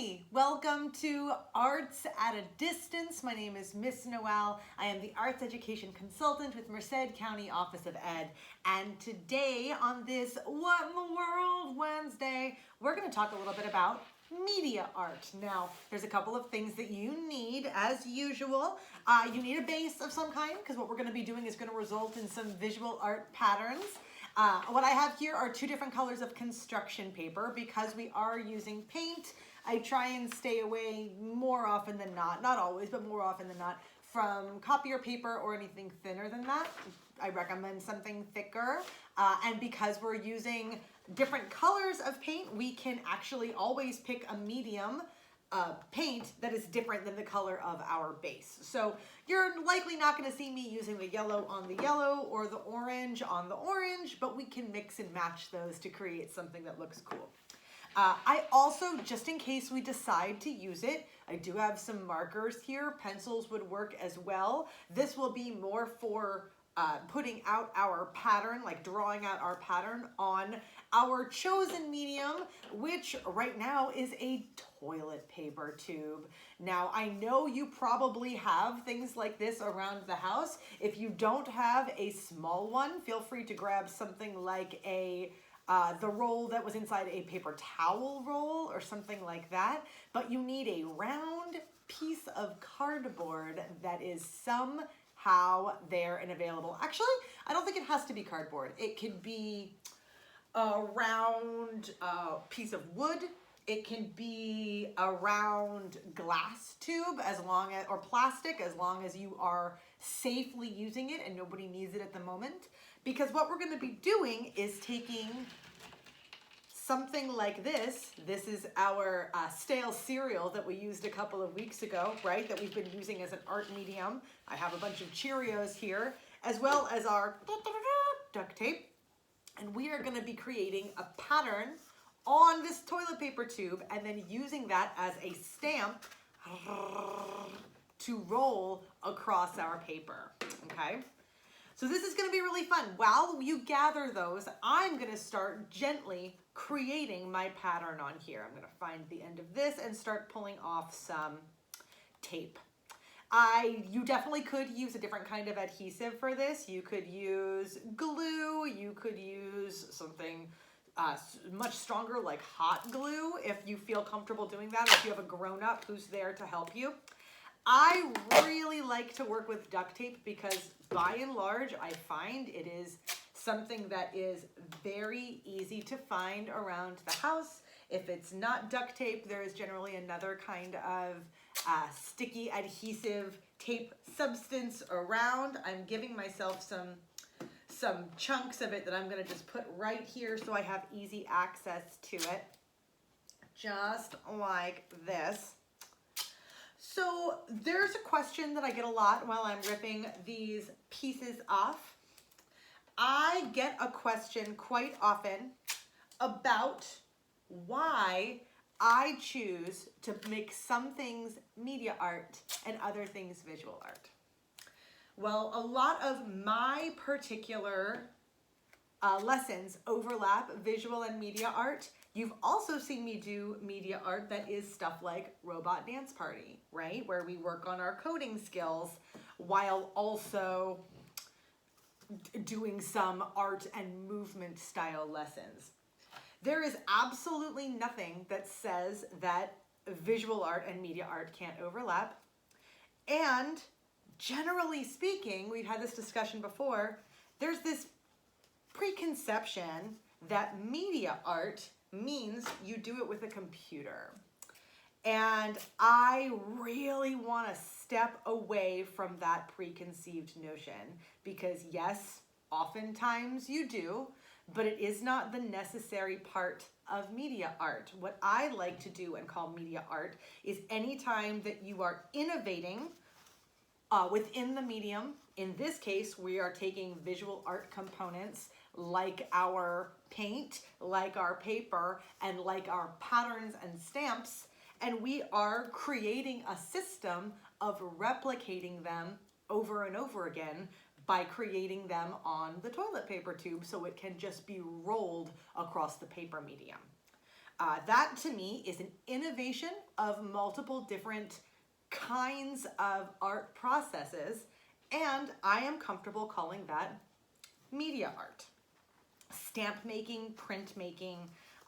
Hi, welcome to Arts at a Distance. My name is Miss Noelle. I am the Arts Education Consultant with Merced County Office of Ed. And today on this What in the World Wednesday, we're going to talk a little bit about media art. Now, there's a couple of things that you need as usual. You need a base of some kind because what we're going to be doing is going to result in some visual art patterns. What I have here are two different colors of construction paper. Because we are using paint, I try and stay away more often than not always, but more often than not, from copier paper or anything thinner than that. I recommend something thicker. And because we're using different colors of paint, we can actually always pick a medium paint that is different than the color of our base. So you're likely not going to see me using the yellow on the yellow or the orange on the orange, but we can mix and match those to create something that looks cool. I also, just in case we decide to use it, I do have some markers here. Pencils would work as well. This will be more for putting out our pattern, like drawing out our pattern on our chosen medium, which right now is a toilet paper tube. Now, I know you probably have things like this around the house. If you don't have a small one, feel free to grab something like the roll that was inside a paper towel roll or something like that. But you need a round piece of cardboard that is somehow there and available. Actually, I don't think it has to be cardboard. It could be a round piece of wood. It can be a round glass tube or plastic, as long as you are safely using it and nobody needs it at the moment. Because what we're going to be doing is taking something like this. This is our stale cereal that we used a couple of weeks ago, right? That we've been using as an art medium. I have a bunch of Cheerios here, as well as our duct tape. And we are going to be creating a pattern on this toilet paper tube and then using that as a stamp to roll across our paper, okay? So this is going to be really fun. While you gather those, I'm going to start gently creating my pattern on here. I'm going to find the end of this and start pulling off some tape. You definitely could use a different kind of adhesive for this. You could use glue. You could use something much stronger like hot glue if you feel comfortable doing that, or if you have a grown-up who's there to help you. I really like to work with duct tape because by and large, I find it is something that is very easy to find around the house. If it's not duct tape, there is generally another kind of sticky adhesive tape substance around. I'm giving myself some chunks of it that I'm going to just put right here so I have easy access to it, just like this. So there's a question that I get a lot while I'm ripping these pieces off. I get a question quite often about why I choose to make some things media art and other things visual art. Well, a lot of my particular lessons overlap visual and media art. You've also seen me do media art that is stuff like Robot Dance Party, right? Where we work on our coding skills while also doing some art and movement style lessons. There is absolutely nothing that says that visual art and media art can't overlap. And generally speaking, we've had this discussion before, there's this preconception that media art means you do it with a computer. And I really want to step away from that preconceived notion because yes, oftentimes you do, but it is not the necessary part of media art. What I like to do and call media art is anytime that you are innovating within the medium. In this case, we are taking visual art components like our paint, like our paper, and like our patterns and stamps, and we are creating a system of replicating them over and over again by creating them on the toilet paper tube so it can just be rolled across the paper medium. That to me is an innovation of multiple different kinds of art processes, and I am comfortable calling that media art. Stamp making, print making,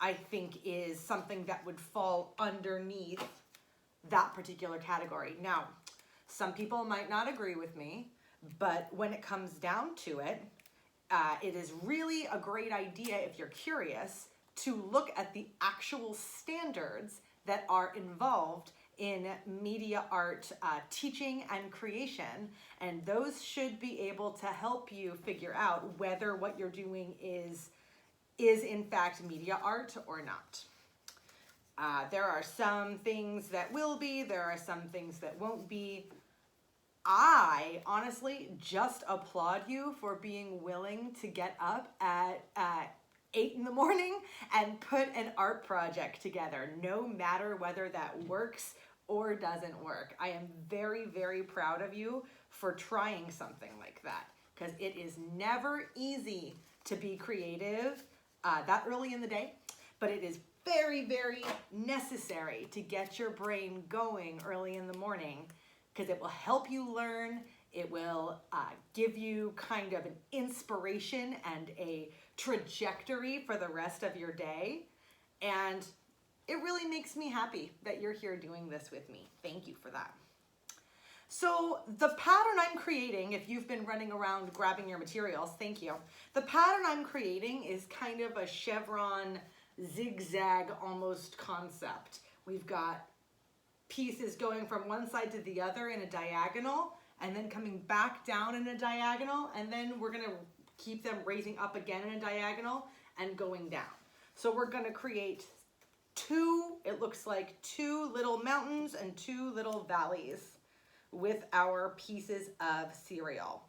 I think is something that would fall underneath that particular category. Now, some people might not agree with me, but when it comes down to it, it is really a great idea, if you're curious, to look at the actual standards that are involved in media art teaching and creation, and those should be able to help you figure out whether what you're doing is in fact media art or not. There are some things that will be, there are some things that won't be. I honestly just applaud you for being willing to get up at 8 in the morning and put an art project together, no matter whether that works or doesn't work. I am very, very proud of you for trying something like that, because it is never easy to be creative that early in the day, but it is very, very necessary to get your brain going early in the morning, because it will help you learn. It will give you kind of an inspiration and a trajectory for the rest of your day. And it really makes me happy that you're here doing this with me. Thank you for that. So the pattern I'm creating, if you've been running around grabbing your materials, thank you. The pattern I'm creating is kind of a chevron zigzag almost concept. We've got pieces going from one side to the other in a diagonal, and then coming back down in a diagonal, and then we're gonna keep them raising up again in a diagonal and going down. So we're gonna create it looks like two little mountains and two little valleys with our pieces of cereal.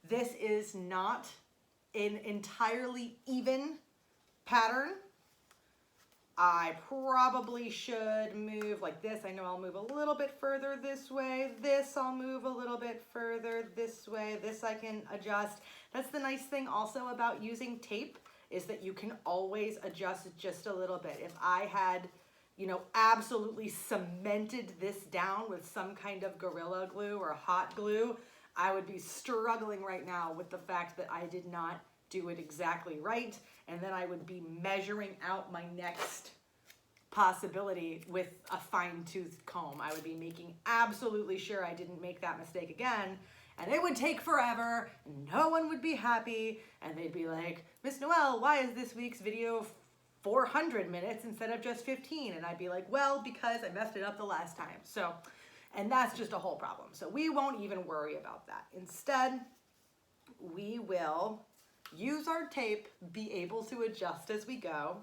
This is not an entirely even pattern. I probably should move like this. I know I'll move a little bit further this way. This I'll move a little bit further this way. This I can adjust. That's the nice thing also about using tape, is that you can always adjust just a little bit. If I had, absolutely cemented this down with some kind of Gorilla Glue or hot glue, I would be struggling right now with the fact that I did not do it exactly right, and then I would be measuring out my next possibility with a fine-tooth comb. I would be making absolutely sure I didn't make that mistake again, and it would take forever, and no one would be happy, and they'd be like, Miss Noelle, why is this week's video 400 minutes instead of just 15? And I'd be like, well, because I messed it up the last time. So, and that's just a whole problem. So we won't even worry about that. Instead, we will use our tape, be able to adjust as we go,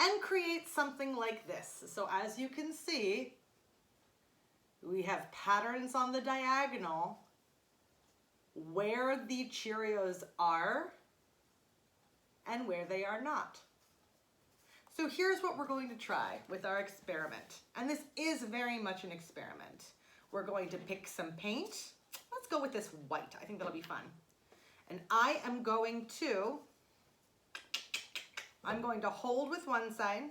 and create something like this. So as you can see, we have patterns on the diagonal where the Cheerios are and where they are not. So here's what we're going to try with our experiment. And this is very much an experiment. We're going to pick some paint. Let's go with this white. I think that'll be fun. And I am going to hold with one side.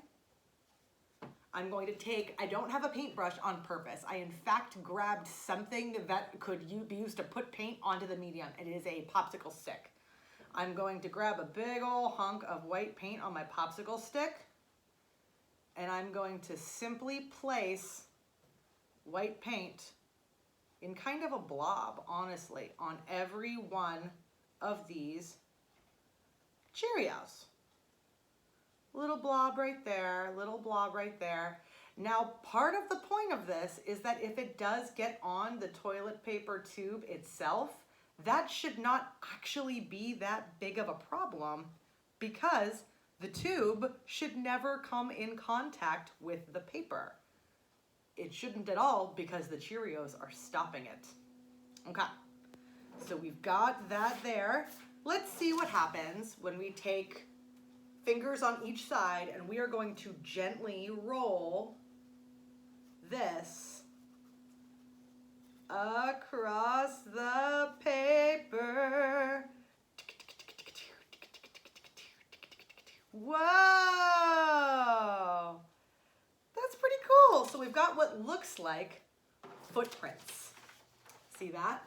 I'm going to take, I don't have a paintbrush on purpose. I in fact grabbed something that could be used to put paint onto the medium. It is a popsicle stick. I'm going to grab a big old hunk of white paint on my popsicle stick, and I'm going to simply place white paint in kind of a blob, honestly, on every one of these Cheerios. Little blob right there, little blob right there. Now, part of the point of this is that if it does get on the toilet paper tube itself, that should not actually be that big of a problem, because the tube should never come in contact with the paper. It shouldn't at all, because the Cheerios are stopping it. Okay, so we've got that there. Let's see what happens when we take fingers on each side, and we are going to gently roll this across the paper. Whoa! That's pretty cool. So we've got what looks like footprints. See that?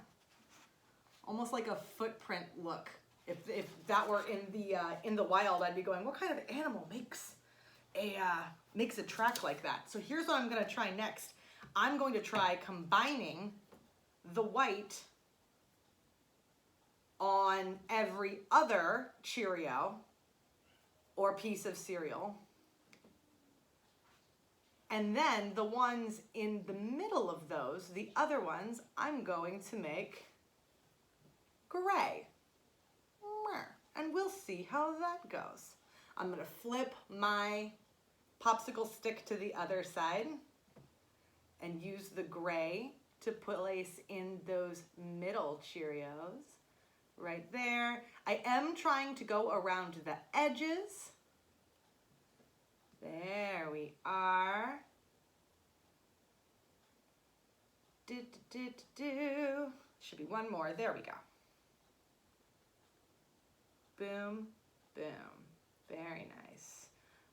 Almost like a footprint look. If that were in the wild, I'd be going, what kind of animal makes a track like that? So here's what I'm gonna try next. I'm going to try combining the white on every other Cheerio or piece of cereal. And then the ones in the middle of those, the other ones, I'm going to make gray. And we'll see how that goes. I'm gonna flip my popsicle stick to the other side and use the gray to place in those middle Cheerios. Right there. I am trying to go around the edges. There we are. Should be one more. There we go. Boom, boom. Very nice.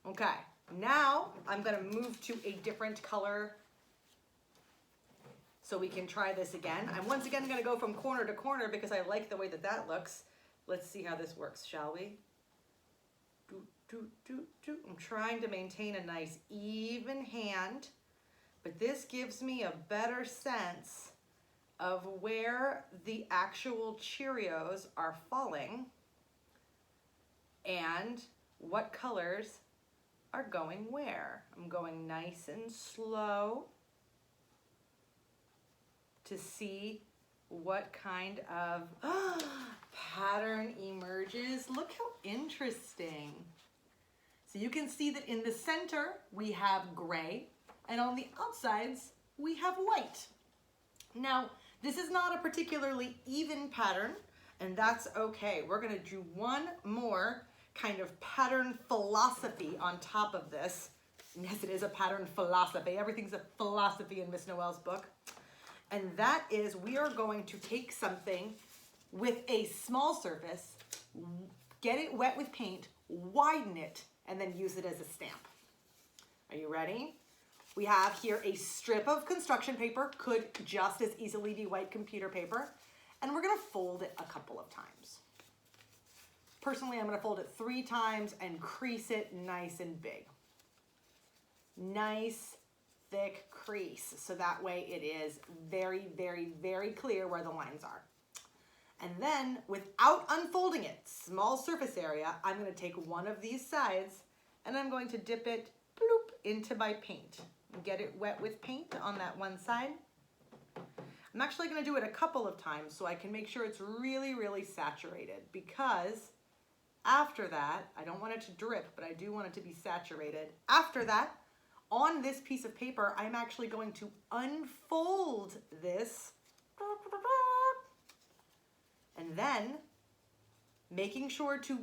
Okay, now I'm gonna move to a different color so we can try this again. I'm once again gonna go from corner to corner because I like the way that that looks. Let's see how this works, shall we? I'm trying to maintain a nice even hand, but this gives me a better sense of where the actual Cheerios are falling and what colors are going where. I'm going nice and slow to see what kind of pattern emerges. Look how interesting. So you can see that in the center we have gray, and on the outsides we have white. Now, this is not a particularly even pattern, and that's okay. We're gonna do one more kind of pattern philosophy on top of this. Yes, it is a pattern philosophy. Everything's a philosophy in Miss Noelle's book. And that is, we are going to take something with a small surface, get it wet with paint, widen it, and then use it as a stamp. Are you ready? We have here a strip of construction paper, could just as easily be white computer paper, and we're gonna fold it a couple of times. Personally, I'm gonna fold it 3 times and crease it nice and big. Nice, thick crease, so that way it is very, very, very clear where the lines are. And then, without unfolding it, small surface area, I'm gonna take one of these sides and I'm going to dip it, bloop, into my paint. Get it wet with paint on that one side. I'm actually gonna do it a couple of times so I can make sure it's really, really saturated, because after that, I don't want it to drip, but I do want it to be saturated. After that, on this piece of paper, I'm actually going to unfold this, and then making sure to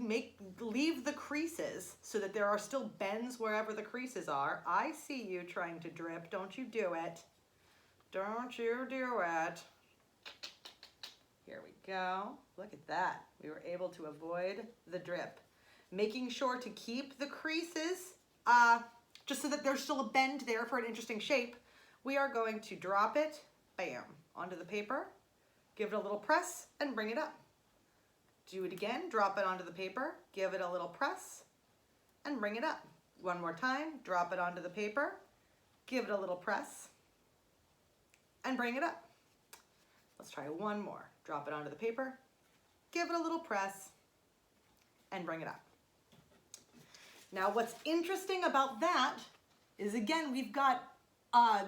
leave the creases so that there are still bends wherever the creases are. I see you trying to drip. Don't you do it. Don't you do it. Here we go. Look at that. We were able to avoid the drip. Making sure to keep the creases, just so that there's still a bend there for an interesting shape. We are going to drop it, bam, onto the paper, give it a little press, and bring it up. Do it again, drop it onto the paper, give it a little press, and bring it up. One more time, drop it onto the paper, give it a little press, and bring it up. Let's try one more. Drop it onto the paper, give it a little press, and bring it up. Now, what's interesting about that is, again, we've got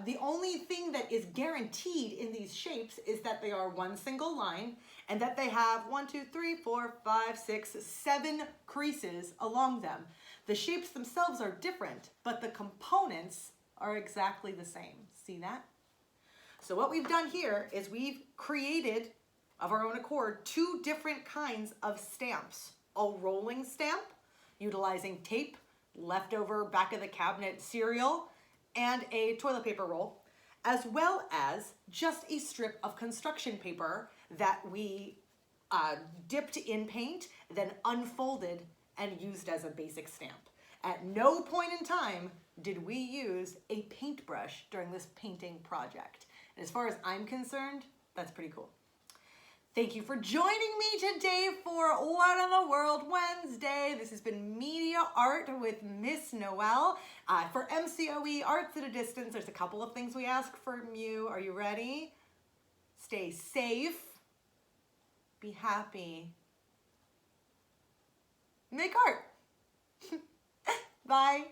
the only thing that is guaranteed in these shapes is that they are one single line and that they have 1, 2, 3, 4, 5, 6, 7 creases along them. The shapes themselves are different, but the components are exactly the same. See that? So what we've done here is we've created, of our own accord, 2 different kinds of stamps. A rolling stamp, utilizing tape, leftover back of the cabinet cereal, and a toilet paper roll, as well as just a strip of construction paper that we dipped in paint, then unfolded and used as a basic stamp. At no point in time did we use a paintbrush during this painting project. And as far as I'm concerned, that's pretty cool. Thank you for joining me today for What in the World Wednesday. This has been Media Art with Miss Noelle. For MCOE Arts at a Distance, there's a couple of things we ask from you. Are you ready? Stay safe. Be happy. Make art. Bye.